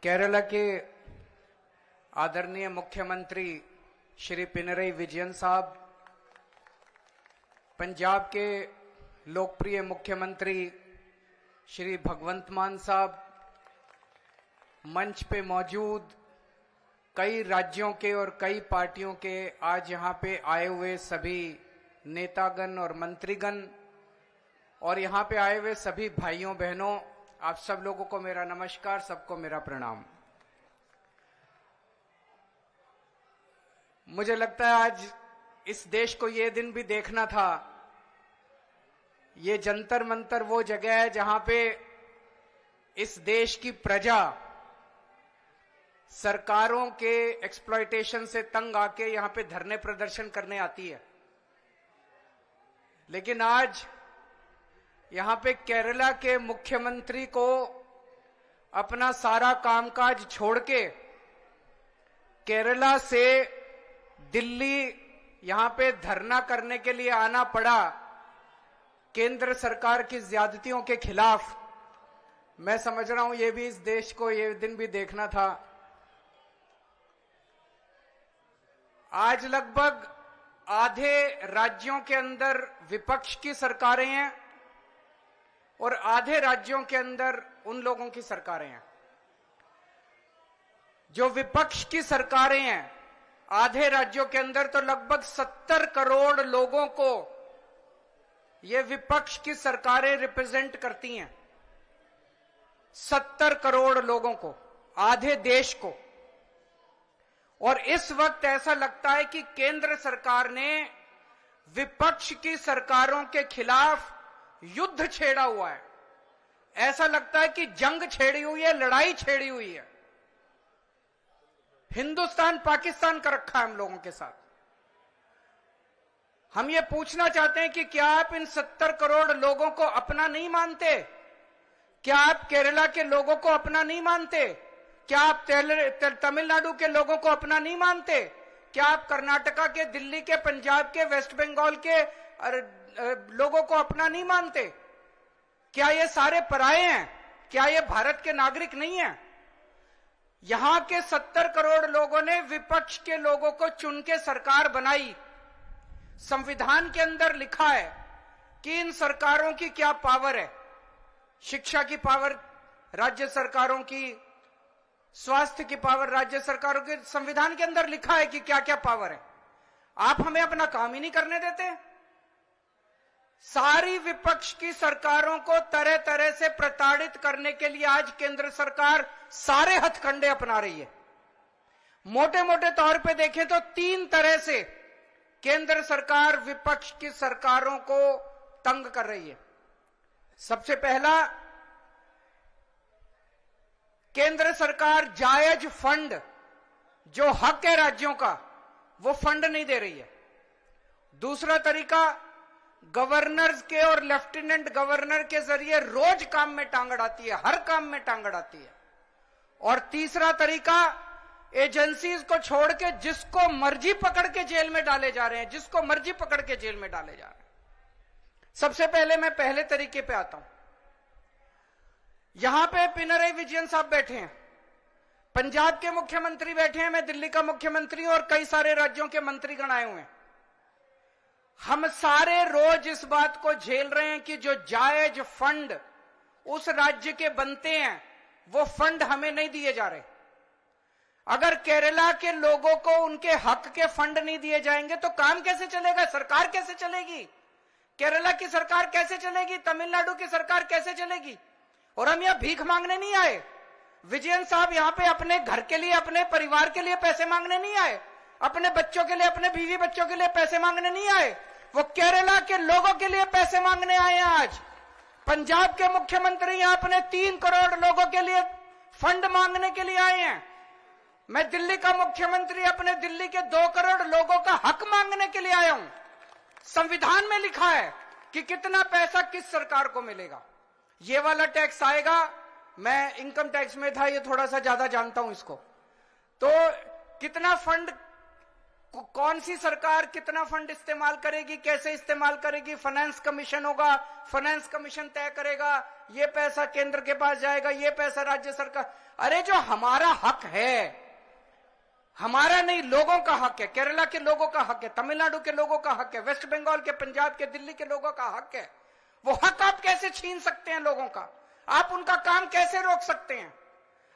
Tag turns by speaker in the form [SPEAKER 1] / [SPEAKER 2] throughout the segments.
[SPEAKER 1] केरला के आदरणीय मुख्यमंत्री श्री पिनरई विजयन साहब, पंजाब के लोकप्रिय मुख्यमंत्री श्री भगवंत मान साहब, मंच पे मौजूद कई राज्यों के और कई पार्टियों के आज यहां पे आए हुए सभी नेतागण और मंत्रीगण और यहां पे आए हुए सभी भाइयों बहनों, आप सब लोगों को मेरा नमस्कार, सबको मेरा प्रणाम। मुझे लगता है आज इस देश को ये दिन भी देखना था। ये जंतर मंतर वो जगह है जहां पे इस देश की प्रजा सरकारों के एक्सप्लॉयटेशन से तंग आके यहां पे धरने प्रदर्शन करने आती है। लेकिन आज यहां पे केरला के मुख्यमंत्री को अपना सारा कामकाज छोड़ के केरला से दिल्ली यहां पे धरना करने के लिए आना पड़ा केंद्र सरकार की ज्यादतियों के खिलाफ। मैं समझ रहा हूं ये भी इस देश को ये दिन भी देखना था। आज लगभग आधे राज्यों के अंदर विपक्ष की सरकारें हैं और आधे राज्यों के अंदर उन लोगों की सरकारें हैं। जो विपक्ष की सरकारें हैं आधे राज्यों के अंदर, तो लगभग 70 करोड़ लोगों को ये विपक्ष की सरकारें रिप्रेजेंट करती हैं। 70 करोड़ लोगों को, आधे देश को। और इस वक्त ऐसा लगता है कि केंद्र सरकार ने विपक्ष की सरकारों के खिलाफ युद्ध छेड़ा हुआ है। ऐसा लगता है कि जंग छेड़ी हुई है, लड़ाई छेड़ी हुई है। हिंदुस्तान पाकिस्तान का रखा है हम लोगों के साथ। हम ये पूछना चाहते हैं कि क्या आप इन 70 करोड़ लोगों को अपना नहीं मानते? क्या आप केरला के लोगों को अपना नहीं मानते? क्या आप तमिलनाडु के लोगों को अपना नहीं मानते? क्या आप कर्नाटका के, दिल्ली के, पंजाब के, वेस्ट बंगाल के लोगों को अपना नहीं मानते? क्या ये सारे पराये हैं? क्या ये भारत के नागरिक नहीं हैं? यहां के 70 करोड़ लोगों ने विपक्ष के लोगों को चुन के सरकार बनाई। संविधान के अंदर लिखा है कि इन सरकारों की क्या पावर है। शिक्षा की पावर राज्य सरकारों की, स्वास्थ्य की पावर राज्य सरकारों के, संविधान के अंदर लिखा है कि क्या क्या पावर है। आप हमें अपना काम ही नहीं करने देते। सारी विपक्ष की सरकारों को तरह तरह से प्रताड़ित करने के लिए आज केंद्र सरकार सारे हथकंडे अपना रही है। मोटे मोटे तौर पे देखें तो 3 तरह से केंद्र सरकार विपक्ष की सरकारों को तंग कर रही है। सबसे पहला, केंद्र सरकार जायज फंड, जो हक है राज्यों का, वो फंड नहीं दे रही है। दूसरा तरीका, गवर्नर्स के और लेफ्टिनेंट गवर्नर के जरिए रोज काम में टांग अड़ाती है, हर काम में टांग अड़ाती है। और तीसरा तरीका, एजेंसीज को छोड़ के जिसको मर्जी पकड़ के जेल में डाले जा रहे हैं, जिसको मर्जी पकड़ के जेल में डाले जा रहे हैं। सबसे पहले मैं पहले तरीके पे आता हूं। यहां पे पिनरई विजयन साहब बैठे हैं, पंजाब के मुख्यमंत्री बैठे हैं, मैं दिल्ली का मुख्यमंत्री हूं और कई सारे राज्यों के मंत्रीगण आए हुए हैं। हम सारे रोज इस बात को झेल रहे हैं कि जो जायज फंड उस राज्य के बनते हैं वो फंड हमें नहीं दिए जा रहे। अगर केरला के लोगों को उनके हक के फंड नहीं दिए जाएंगे तो काम कैसे चलेगा? सरकार कैसे चलेगी? केरला की सरकार कैसे चलेगी? तमिलनाडु की सरकार कैसे चलेगी? और हम यहां भीख मांगने नहीं आए। विजयन साहब यहां पे अपने घर के लिए, अपने परिवार के लिए पैसे मांगने नहीं आए, अपने बच्चों के लिए, अपने बीवी बच्चों के लिए पैसे मांगने नहीं आए। वो केरला के लोगों के लिए पैसे मांगने आए हैं। आज पंजाब के मुख्यमंत्री यहां अपने 3 करोड़ लोगों के लिए फंड मांगने के लिए आए हैं। मैं दिल्ली का मुख्यमंत्री अपने दिल्ली के 2 करोड़ लोगों का हक मांगने के लिए आया हूं। संविधान में लिखा है कि कितना पैसा किस सरकार को मिलेगा। ये वाला टैक्स आएगा, मैं इनकम टैक्स में था, ये थोड़ा सा ज्यादा जानता हूं इसको, तो कितना फंड कौन सी सरकार कितना फंड इस्तेमाल करेगी, कैसे इस्तेमाल करेगी, फाइनेंस कमीशन होगा, फाइनेंस कमीशन तय करेगा, ये पैसा केंद्र के पास जाएगा, ये पैसा राज्य सरकार। अरे जो हमारा हक है, हमारा नहीं, लोगों का हक है, केरला के लोगों का हक है, तमिलनाडु के लोगों का हक है, वेस्ट बंगाल के, पंजाब के, दिल्ली के लोगों का हक है, वो हक आप कैसे छीन सकते हैं लोगों का? आप उनका काम कैसे रोक सकते हैं?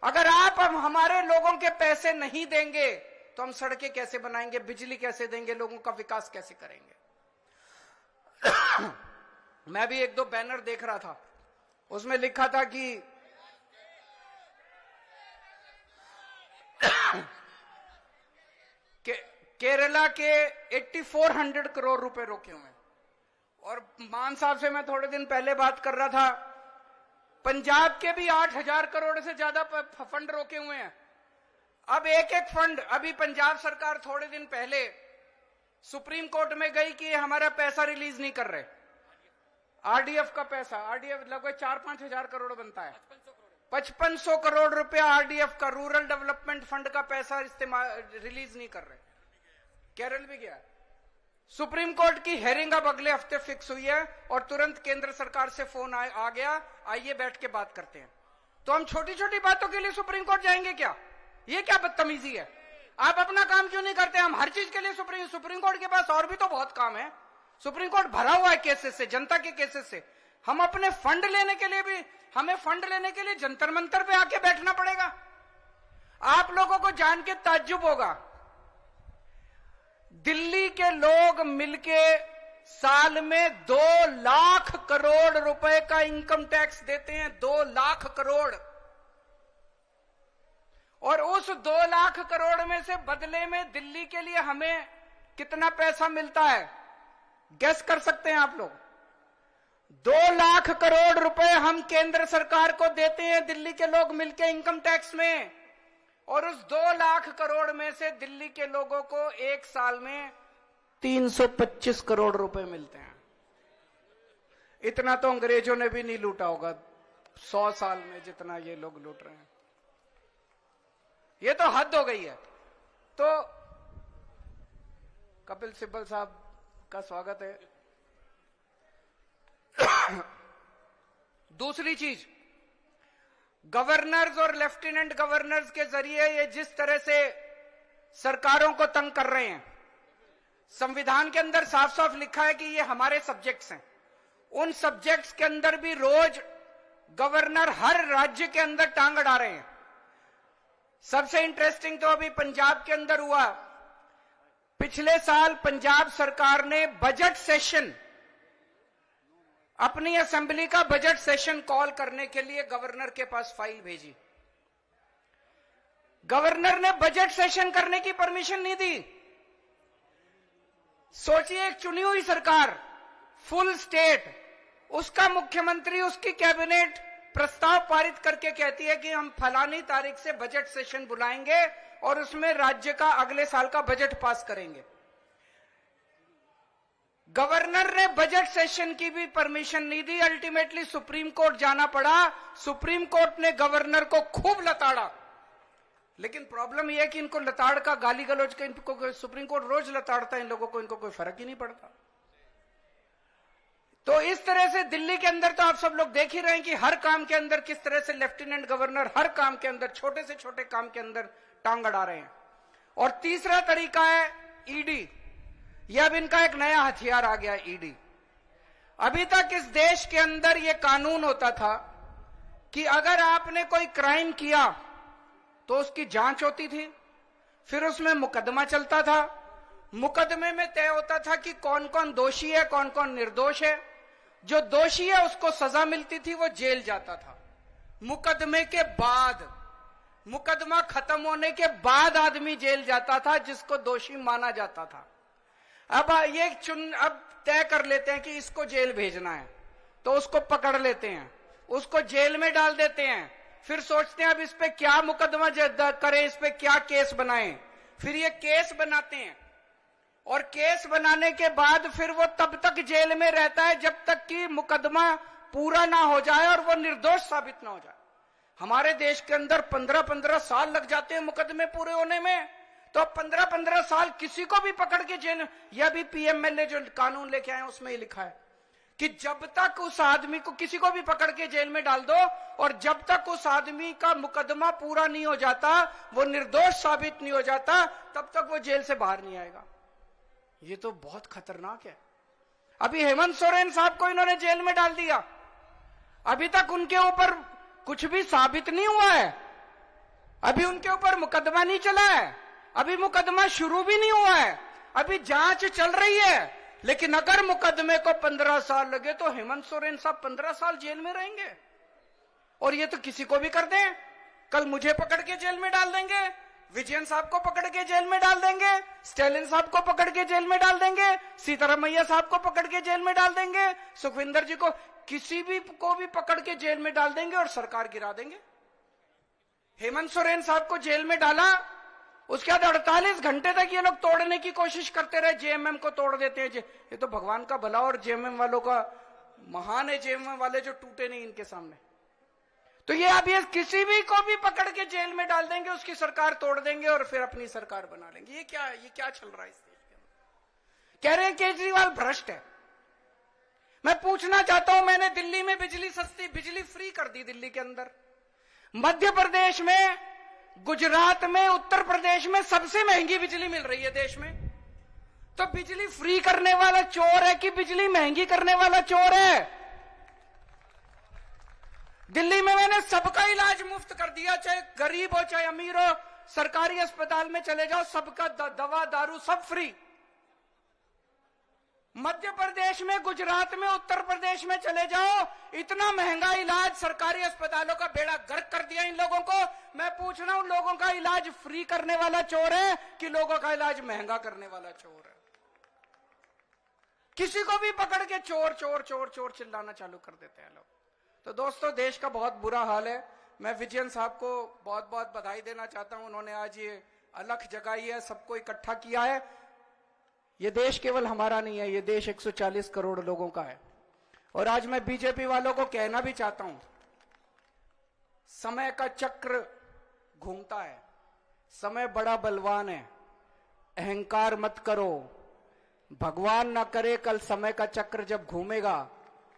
[SPEAKER 1] अगर आप अब हमारे लोगों के पैसे नहीं देंगे तो हम सड़कें कैसे बनाएंगे, बिजली कैसे देंगे, लोगों का विकास कैसे करेंगे? मैं भी एक दो बैनर देख रहा था, उसमें लिखा था कि केरला के 8400 करोड़ रुपए रोके हुए हैं। और मान साहब से मैं थोड़े दिन पहले बात कर रहा था, पंजाब के भी 8000 करोड़ से ज्यादा फंड रोके हुए हैं। अब एक एक फंड, अभी पंजाब सरकार थोड़े दिन पहले सुप्रीम कोर्ट में गई कि हमारा पैसा रिलीज नहीं कर रहे, आरडीएफ का पैसा, आरडीएफ लगभग 4-5 हजार करोड़ बनता है, 5500 करोड़ रुपया आरडीएफ का, रूरल डेवलपमेंट फंड का पैसा इस्तेमाल रिलीज नहीं कर रहे। केरल भी गया, सुप्रीम कोर्ट की हेयरिंग अब अगले हफ्ते फिक्स हुई है और तुरंत केंद्र सरकार से फोन आ गया, आइए बैठ के बात करते हैं। तो हम छोटी छोटी बातों के लिए सुप्रीम कोर्ट जाएंगे क्या? ये क्या बदतमीजी है? आप अपना काम क्यों नहीं करते? हम हर चीज के लिए सुप्रीम कोर्ट के पास और भी तो बहुत काम है। सुप्रीम कोर्ट भरा हुआ है केसेस से, जनता के केसेस से। हम अपने फंड लेने के लिए भी, हमें फंड लेने के लिए जंतर मंतर पे आके बैठना पड़ेगा। आप लोगों को जान के ताज्जुब होगा, दिल्ली के लोग मिलके साल में 2 लाख करोड़ रुपए का इनकम टैक्स देते हैं, 2 लाख करोड़। और उस 2 लाख करोड़ में से बदले में दिल्ली के लिए हमें कितना पैसा मिलता है, गेस कर सकते हैं आप लोग? 2 लाख करोड़ रुपए हम केंद्र सरकार को देते हैं दिल्ली के लोग मिलके इनकम टैक्स में, और उस 2 लाख करोड़ में से दिल्ली के लोगों को एक साल में 325 करोड़ रुपए मिलते हैं। इतना तो अंग्रेजों ने भी नहीं लूटा होगा 100 साल में जितना ये लोग लूट रहे हैं। ये तो हद हो गई है। तो कपिल सिब्बल साहब का स्वागत है। दूसरी चीज, गवर्नर्स और लेफ्टिनेंट गवर्नर्स के जरिए ये जिस तरह से सरकारों को तंग कर रहे हैं, संविधान के अंदर साफ साफ लिखा है कि ये हमारे सब्जेक्ट्स हैं। उन सब्जेक्ट्स के अंदर भी रोज गवर्नर हर राज्य के अंदर टांग अड़ा रहे हैं। सबसे इंटरेस्टिंग तो अभी पंजाब के अंदर हुआ। पिछले साल पंजाब सरकार ने बजट सेशन, अपनी असेंबली का बजट सेशन कॉल करने के लिए गवर्नर के पास फाइल भेजी। गवर्नर ने बजट सेशन करने की परमिशन नहीं दी। सोचिए, एक चुनी हुई सरकार, फुल स्टेट, उसका मुख्यमंत्री, उसकी कैबिनेट प्रस्ताव पारित करके कहती है कि हम फलानी तारीख से बजट सेशन बुलाएंगे और उसमें राज्य का अगले साल का बजट पास करेंगे। गवर्नर ने बजट सेशन की भी परमिशन नहीं दी। अल्टीमेटली सुप्रीम कोर्ट जाना पड़ा। सुप्रीम कोर्ट ने गवर्नर को खूब लताड़ा। लेकिन प्रॉब्लम यह है कि इनको लताड़ का, गाली गलौज का, इनको सुप्रीम कोर्ट रोज लताड़ता है इन लोगों को, इनको कोई फर्क ही नहीं पड़ता। तो इस तरह से दिल्ली के अंदर तो आप सब लोग देख ही रहे हैं कि हर काम के अंदर किस तरह से लेफ्टिनेंट गवर्नर हर काम के अंदर, छोटे से छोटे काम के अंदर टांग अड़ा रहे हैं। और तीसरा तरीका है ईडी। यह अब इनका एक नया हथियार आ गया, ईडी। अभी तक इस देश के अंदर यह कानून होता था कि अगर आपने कोई क्राइम किया तो उसकी जांच होती थी, फिर उसमें मुकदमा चलता था। मुकदमे में तय होता था कि कौन कौन दोषी है, कौन कौन निर्दोष है। जो दोषी है उसको सजा मिलती थी, वो जेल जाता था। मुकदमे के बाद, मुकदमा खत्म होने के बाद आदमी जेल जाता था जिसको दोषी माना जाता था। अब अब तय कर लेते हैं कि इसको जेल भेजना है, तो उसको पकड़ लेते हैं, उसको जेल में डाल देते हैं। फिर सोचते हैं अब इस पे क्या मुकदमा करें, इस पे क्या केस बनाएं। फिर ये केस बनाते हैं और केस बनाने के बाद फिर वो तब तक जेल में रहता है जब तक कि मुकदमा पूरा ना हो जाए और वो निर्दोष साबित ना हो जाए। हमारे देश के अंदर 15-15 साल लग जाते हैं मुकदमे पूरे होने में। तो 15-15 साल किसी को भी पकड़ के जेल, यह भी पीएमएलए जो कानून लेके आए उसमें ही लिखा है कि जब तक उस आदमी को, किसी को भी पकड़ के जेल में डाल दो और जब तक उस आदमी का मुकदमा पूरा नहीं हो जाता, वो निर्दोष साबित नहीं हो जाता, तब तक वो जेल से बाहर नहीं आएगा। ये तो बहुत खतरनाक है। अभी हेमंत सोरेन साहब को इन्होंने जेल में डाल दिया, अभी तक उनके ऊपर कुछ भी साबित नहीं हुआ है, अभी उनके ऊपर मुकदमा नहीं चला है, अभी मुकदमा शुरू भी नहीं हुआ है, अभी जांच चल रही है। लेकिन अगर मुकदमे को 15 साल लगे तो हेमंत सोरेन साहब 15 साल जेल में रहेंगे। और ये तो किसी को भी कर दें, कल मुझे पकड़ के जेल में डाल देंगे, विजयन साहब को पकड़ के जेल में डाल देंगे, स्टालिन साहब को पकड़ के जेल में डाल देंगे, सीतारामैया साहब को पकड़ के जेल में डाल देंगे, सुखविंदर जी को, किसी भी को भी पकड़ के जेल में डाल देंगे और सरकार गिरा देंगे। हेमंत सोरेन साहब को जेल में डाला, उसके बाद 48 घंटे तक ये लोग तोड़ने की कोशिश करते रहे, जेएमएम को तोड़ देते हैं। ये तो भगवान का भला और जेएमएम वालों का महान है, जेएमएम वाले जो टूटे नहीं इनके सामने। तो ये अब ये किसी भी को भी पकड़ के जेल में डाल देंगे, उसकी सरकार तोड़ देंगे और फिर अपनी सरकार बना लेंगे। ये क्या चल रहा है इस देश के अंदर? कह रहे हैं केजरीवाल भ्रष्ट है। मैं पूछना चाहता हूं, मैंने दिल्ली में बिजली सस्ती, बिजली फ्री कर दी दिल्ली के अंदर, मध्य प्रदेश में, गुजरात में, उत्तर प्रदेश में सबसे महंगी बिजली मिल रही है देश में। तो बिजली फ्री करने वाला चोर है कि बिजली महंगी करने वाला चोर है? दिल्ली में मैंने सबका इलाज मुफ्त कर दिया, चाहे गरीब हो चाहे अमीर हो, सरकारी अस्पताल में चले जाओ, सबका दवा दारू सब फ्री। मध्य प्रदेश में, गुजरात में, उत्तर प्रदेश में चले जाओ, इतना महंगा इलाज, सरकारी अस्पतालों का बेड़ा गर्क कर दिया इन लोगों को। मैं पूछ रहा हूं, लोगों का इलाज फ्री करने वाला चोर है कि लोगों का इलाज महंगा करने वाला चोर है? किसी को भी पकड़ के चोर चोर चोर चोर चिल्लाना चालू कर देते हैं लोग। तो दोस्तों, देश का बहुत बुरा हाल है। मैं विजयन साहब को बहुत बहुत बधाई देना चाहता हूं, उन्होंने आज ये अलख जगाई है, सबको इकट्ठा किया है। ये देश केवल हमारा नहीं है, ये देश 140 करोड़ लोगों का है। और आज मैं बीजेपी वालों को कहना भी चाहता हूं, समय का चक्र घूमता है, समय बड़ा बलवान है, अहंकार मत करो। भगवान ना करे कल समय का चक्र जब घूमेगा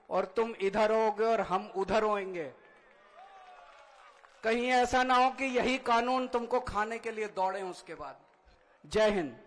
[SPEAKER 1] और तुम इधर होगे और हम उधर होंगे, कहीं ऐसा ना हो कि यही कानून तुमको खाने के लिए दौड़े उसके बाद। जय हिंद।